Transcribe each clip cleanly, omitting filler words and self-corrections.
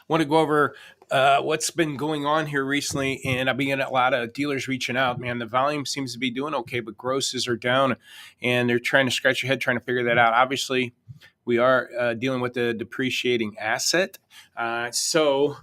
Want to go over what's been going on here recently, and I've been getting a lot of dealers reaching out. Man, the volume seems to be doing okay, but grosses are down, and they're trying to scratch your head trying to figure that out. Obviously, we are dealing with a depreciating asset, so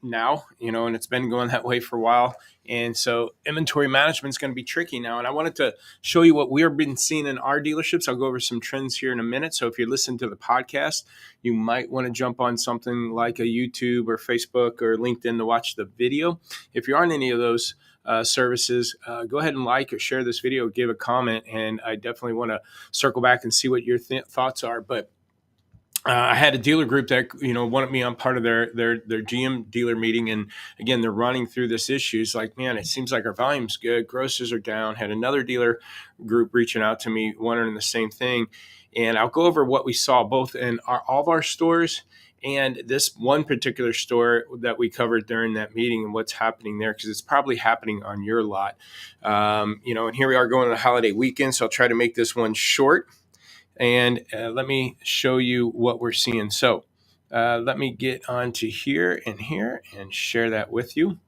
now and it's been going that way for a while. And so inventory management is going to be tricky now. And I wanted to show you what we've been seeing in our dealerships. I'll go over some trends here in a minute. So if you're listening to the podcast, you might want to jump on something like a YouTube or Facebook or LinkedIn to watch the video. If you're on any of those services, go ahead and like or share this video, give a comment, and I definitely want to circle back and see what your thoughts are. But I had a dealer group that wanted me on part of their GM dealer meeting, and again, they're running through this issue. It's like, man, it seems like our volume's good, grosses are down. Had another dealer group reaching out to me, wondering the same thing, and I'll go over what we saw both in all of our stores and this one particular store that we covered during that meeting and what's happening there, because it's probably happening on your lot. And here we are going to the holiday weekend, so I'll try to make this one short. And let me show you what we're seeing. So let me get onto here and share that with you.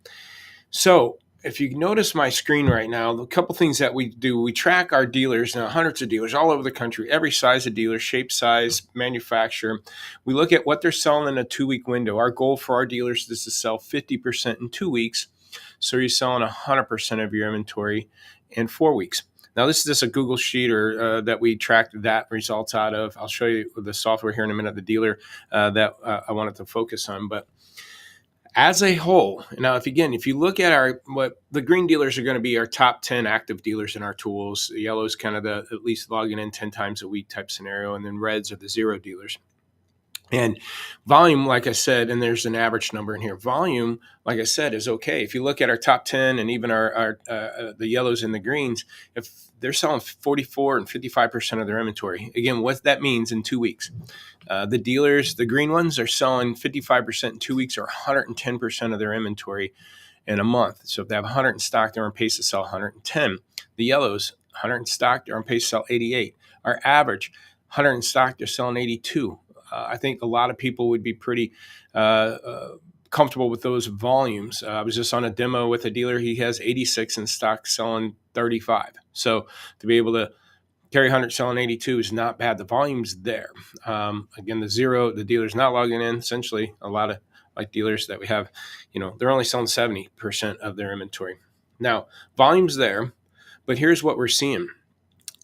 So if you notice my screen right now, a couple things that we do, we track our dealers, hundreds of dealers all over the country, every size of dealer, shape, size, manufacturer. We look at what they're selling in a 2-week window. Our goal for our dealers is to sell 50% in 2 weeks. So you're selling 100% of your inventory in 4 weeks. Now, this is just a Google sheet or that we tracked that results out of. I'll show you the software here in a minute, the dealer that I wanted to focus on. But as a whole, now, if you look at what the green dealers are going to be our top 10 active dealers in our tools. The yellow is kind of the at least logging in 10 times a week type scenario. And then reds are the zero dealers. And volume, like I said, and there's an average number in here. Volume, like I said, is okay. If you look at our top 10 and even our the yellows and the greens, if they're selling 44 and 55% of their inventory, again, what that means in 2 weeks. The dealers, the green ones, are selling 55% in 2 weeks or 110% of their inventory in a month. So if they have 100 in stock, they're on pace to sell 110. The yellows, 100 in stock, they're on pace to sell 88. Our average, 100 in stock, they're selling 82. I think a lot of people would be pretty comfortable with those volumes. I was just on a demo with a dealer. He has 86 in stock, selling 35. So to be able to carry 100 selling 82 is not bad. The volume's there. Again, the dealer's not logging in. Essentially, a lot of like dealers that we have, they're only selling 70% of their inventory. Now, volume's there, but here's what we're seeing.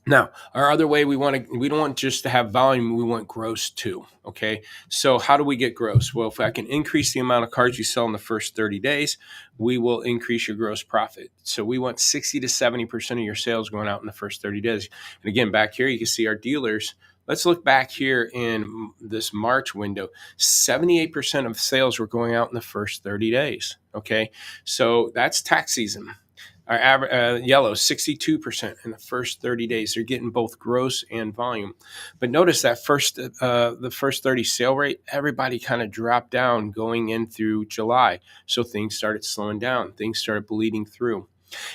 Now, our other way we don't want just to have volume, we want gross too, okay? So how do we get gross? Well, if I can increase the amount of cars you sell in the first 30 days, we will increase your gross profit. So we want 60 to 70% of your sales going out in the first 30 days. And again, back here, you can see our dealers. Let's look back here in this March window. 78% of sales were going out in the first 30 days, okay? So that's tax season. Our average yellow, 62% in the first 30 days. They're getting both gross and volume. But notice that the first 30 sale rate, everybody kind of dropped down going in through July. So things started slowing down. Things started bleeding through.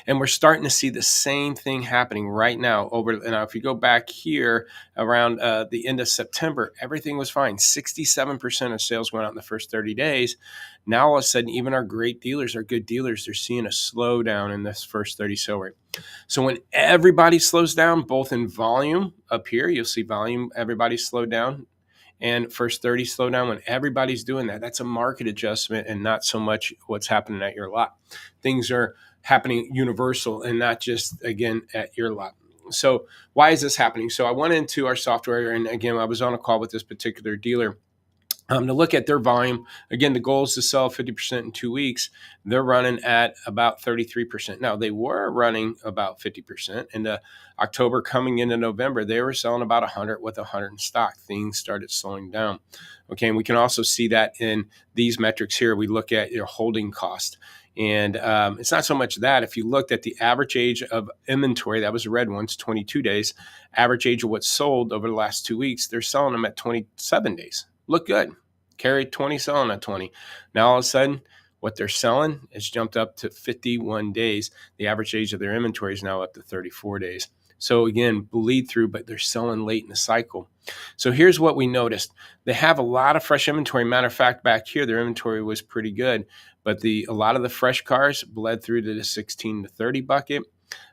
And we're starting to see the same thing happening right now. Now, if you go back here around the end of September, everything was fine. 67% of sales went out in the first 30 days. Now, all of a sudden, even our great dealers, our good dealers, they're seeing a slowdown in this first 30 sale rate. So when everybody slows down, both in volume up here, you'll see volume, everybody slowed down. And first 30 slow down. When everybody's doing that, that's a market adjustment and not so much what's happening at your lot. Things are happening universal and not just, again, at your lot. So why is this happening? So I went into our software, and again, I was on a call with this particular dealer to look at their volume. Again, the goal is to sell 50% in 2 weeks. They're running at about 33%. Now, they were running about 50%. In October coming into November, they were selling about 100 with 100 in stock. Things started slowing down. Okay, and we can also see that in these metrics here. We look at your holding cost. And it's not so much that. If you looked at the average age of inventory, that was the red ones, 22 days. Average age of what's sold over the last 2 weeks, they're selling them at 27 days. Look good. Carried 20, selling at 20. Now, all of a sudden, what they're selling has jumped up to 51 days. The average age of their inventory is now up to 34 days. So again, bleed through, but they're selling late in the cycle. So here's what we noticed. They have a lot of fresh inventory. Matter of fact, back here, their inventory was pretty good, but a lot of the fresh cars bled through to the 16 to 30 bucket,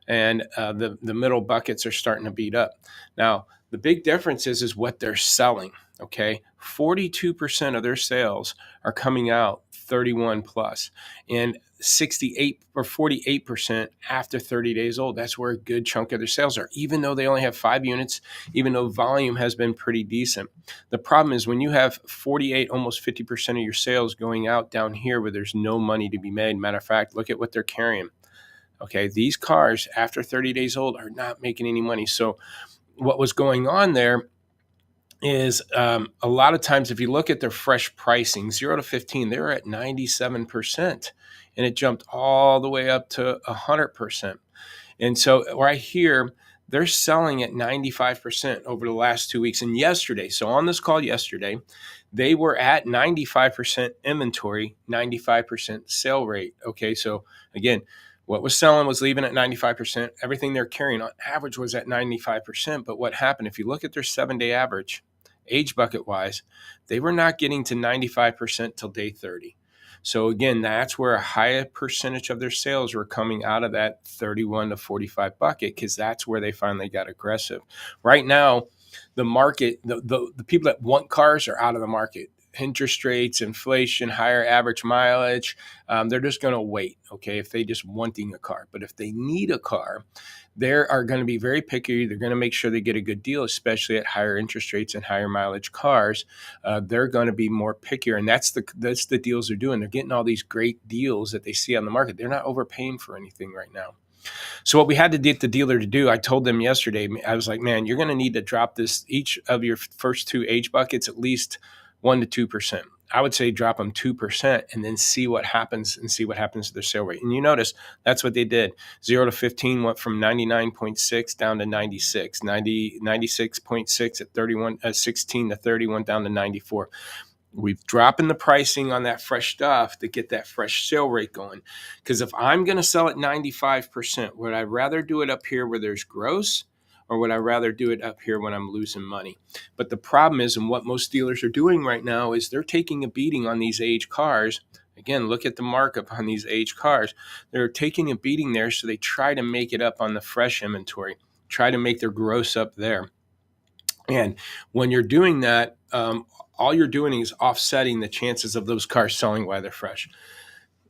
and the middle buckets are starting to beat up. Now, the big difference is what they're selling. Okay, 42% of their sales are coming out 31 plus, and 68 or 48% after 30 days old. That's where a good chunk of their sales are, even though they only have 5 units, even though volume has been pretty decent. The problem is when you have 48, almost 50% of your sales going out down here where there's no money to be made. Matter of fact, look at what they're carrying. Okay, these cars after 30 days old are not making any money. So what was going on there is a lot of times if you look at their fresh pricing, 0 to 15, they were at 97%, and it jumped all the way up to 100%. And so right here, they're selling at 95% over the last 2 weeks. And yesterday, so on this call yesterday, they were at 95% inventory, 95% sale rate. Okay, so again, what was selling was leaving at 95%. Everything they're carrying on average was at 95%. But what happened, if you look at their 7-day average, age bucket wise, they were not getting to 95% till day 30. So again, that's where a higher percentage of their sales were coming out of that 31 to 45 bucket, because that's where they finally got aggressive. Right now, the market, the people that want cars are out of the market. Interest rates, inflation, higher average mileage, they're just going to wait, okay, if they just wanting a car. But if they need a car, they are going to be very picky. They're going to make sure they get a good deal, especially at higher interest rates and higher mileage cars. They're going to be more pickier, and that's the deals they're doing. They're getting all these great deals that they see on the market. They're not overpaying for anything right now. So what we had to get the dealer to do, I told them yesterday, I was like, man, you're going to need to drop this, each of your first 2 age buckets, at least 1% to 2%. I would say drop them 2% and then see what happens to their sale rate. And you notice that's what they did. 0 to 15 went from 99.6 down to 96, 96.6 at 31, 16 to 31 down to 94. We've dropping the pricing on that fresh stuff to get that fresh sale rate going. Because if I'm going to sell at 95%, would I rather do it up here where there's gross, or would I rather do it up here when I'm losing money? But the problem is, and what most dealers are doing right now, is they're taking a beating on these age cars. Again, look at the markup on these age cars. They're taking a beating there, so they try to make it up on the fresh inventory, try to make their gross up there. And when you're doing that, all you're doing is offsetting the chances of those cars selling while they're fresh.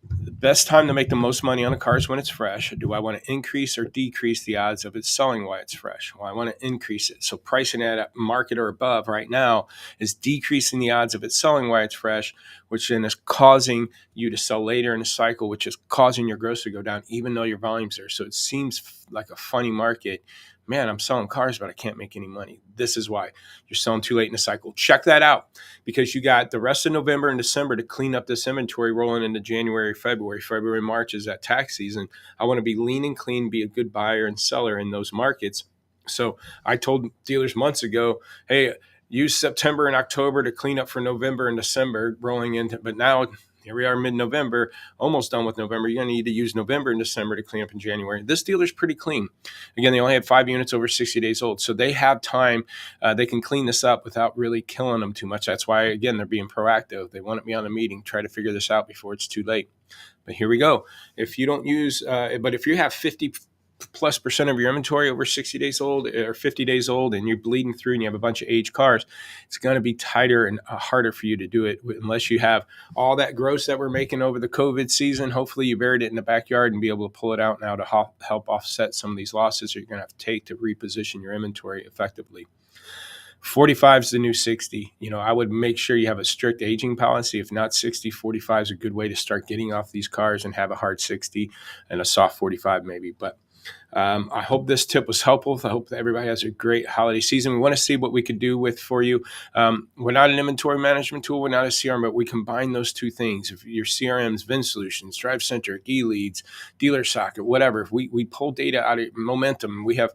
The best time to make the most money on a car is when it's fresh. Do I want to increase or decrease the odds of it selling while it's fresh? Well, I want to increase it. So pricing it at market or above right now is decreasing the odds of it selling while it's fresh, which then is causing you to sell later in the cycle, which is causing your gross to go down, even though your volume's there. So it seems like a funny market. Man, I'm selling cars, but I can't make any money. This is why you're selling too late in the cycle. Check that out, because you got the rest of November and December to clean up this inventory rolling into January, February, March is that tax season. I want to be lean and clean, be a good buyer and seller in those markets. So I told dealers months ago, hey, use September and October to clean up for November and December rolling into, but now here we are mid-November, almost done with November. You're going to need to use November and December to clean up in January. This dealer's pretty clean. Again, they only had 5 units over 60 days old, so they have time. They can clean this up without really killing them too much. That's why, again, they're being proactive. They want me on a meeting, try to figure this out before it's too late. But here we go. If you don't use, but if you have 50% of your inventory over 60 days old or 50 days old, and you're bleeding through and you have a bunch of aged cars, it's going to be tighter and harder for you to do it unless you have all that gross that we're making over the COVID season. Hopefully you buried it in the backyard and be able to pull it out now to help offset some of these losses that you're going to have to take to reposition your inventory effectively. 45 is the new 60. I would make sure you have a strict aging policy. If not 60, 45 is a good way to start getting off these cars and have a hard 60 and a soft 45 maybe. But I hope this tip was helpful. I hope that everybody has a great holiday season. We want to see what we could do for you. We're not an inventory management tool. We're not a CRM, but we combine those two things. If your CRM is Vin Solutions, DriveCentric, eLeads, Dealer Socket, whatever, if we pull data out of Momentum, we have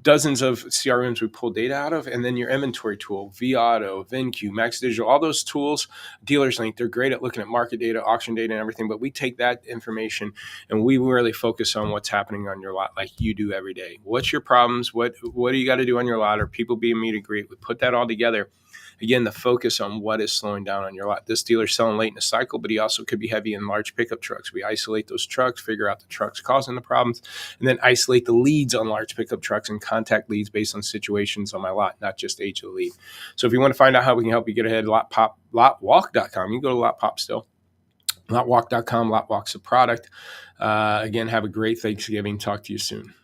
dozens of CRMs we pull data out of, and then your inventory tool, vAuto, VinQ, Max Digital, all those tools, Dealers Link, they're great at looking at market data, auction data, and everything. But we take that information and we really focus on what's happening on your lot, like you do every day. What's your problems? What do you got to do on your lot? Are people being meet and greet? We put that all together. Again, the focus on what is slowing down on your lot. This dealer's selling late in the cycle, but he also could be heavy in large pickup trucks. We isolate those trucks, figure out the trucks causing the problems, and then isolate the leads on large pickup trucks and contact leads based on situations on my lot, not just age of the lead. So if you want to find out how we can help you get ahead, lotwalk.com. You can go to LotPop still. Lotwalk.com. Lotwalk's a product. Again, have a great Thanksgiving. Talk to you soon.